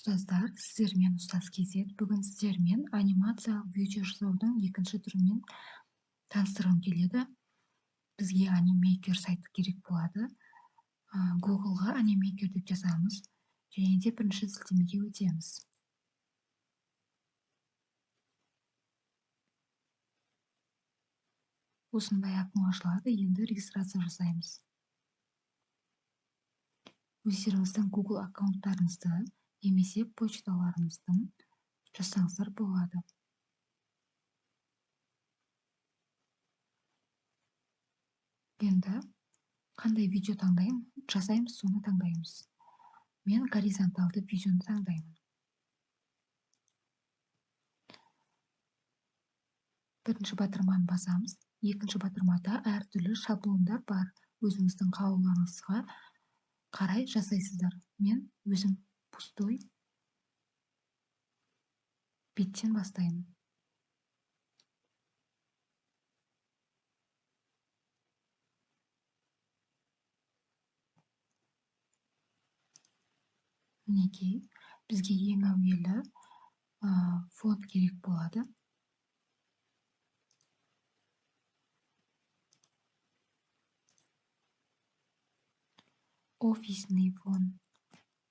Ұстаздар, сіздермен ұстаз кезет. Бүгін сіздермен анимациялық видео жасаудың екінші түрімен таныстырғым келеді. Бізге анимейкер сайты керек болады. Google-ға анимейкер деп жазамыз. Және де бірінші сілтемеге өтеміз. Осындай ақпарат ашылады. Енді регистрация жасаймыз. Өздеріңіздің Google аккаунттарыңызды немесе почталарыңыздың жазсаңыздар болады. Енді қандай видео жасаймыз, соны таңдаймыз. Мен горизонталды видеоны таңдаймын. Бірінші батырманы басамыз. Екінші батырмада әртүрлі шаблондар бар. Өзіңіздің қалауларыңызға қарай жасайсыздар. Мен өзім пустой беттен бастаймын. Мінекей, бізге ең әуелі фон керек болады. Офисный фон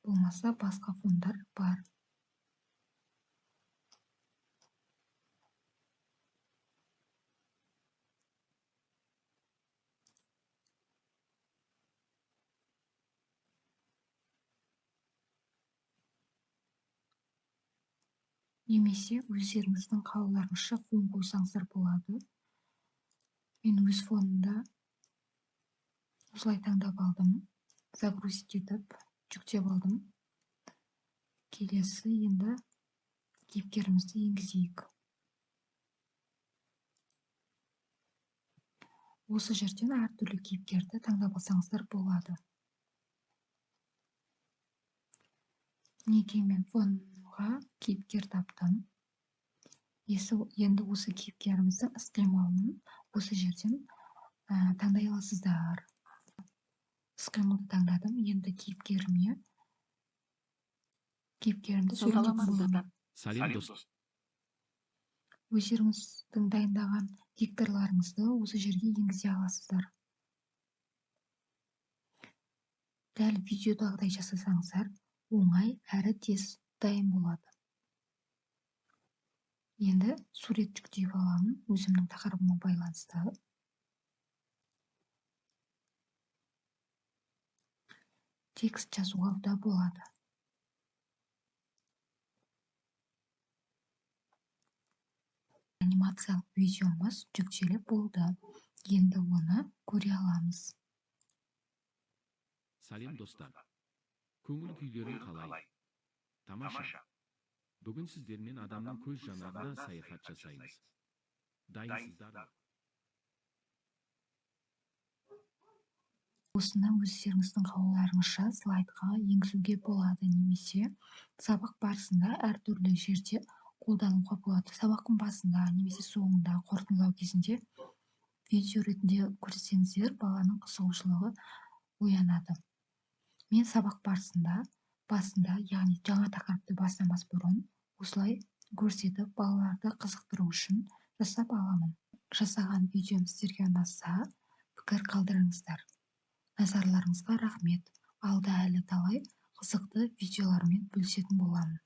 болмаса, басқа фондар бар. Немесе өздеріңіздің қалауларыңызша фон қойсаңыздар болады. Мен өз фонымда осылай таңдап алдым. Загрузить етіп, жүктеп алдым. Келесі енді кейіпкерімізді енгізейік. Осы жерден әртүрлі кейіпкерді таңдап алсаңыздар болады. Мінекей, мен фонға кейіпкер таптым. Енді осы кейіпкеріміздің іс-қимылын осы жерден таңдай аласыздар. Іс-қимылды таңдадым. Енді кейіпкерімді сөйлететін боламын. Салем дос. Өздеріңіздің дайындаған дикторларыңызды осы жерге енгізе аласыздар. Дәл видеодағыдай жасасаңыздар, оңай әрі тез дайын болады. Енді сурет жүктеп аламын, өзімнің тақырыбыма байланысты. Текст жазуға да болады. Анимациялық видеомыз жүктеліп болды. Енді оны көре аламыз. Салем достар. Көңіл күйлерің қалай? Тамаша. Бүгін сіздермен адамның көз жанарына саяхат жасаймыз. Дайынсыздар. Осыны өздеріңіздің қалауларыңызша слайдқа енгізуге болады, немесе сабақ барысында әртүрлі жерде қолдануға болады. Сабақтың басында немесе соңында, қорытындылау кезінде видео ретінде көрсетсеңіздер, баланың қызығушылығы оянады. Мен сабақ басында, яғни жаңа тақырыпты бастамас бұрын, осылай көрсетіп, балаларды қызықтыру үшін жасап аламын. Жасаған видеом сіздерге ұнаса, пікір қалдырыңыздар. Назарларыңызға рахмет. Алда әлі талай қызықты видеолармен бөлісетін боламын.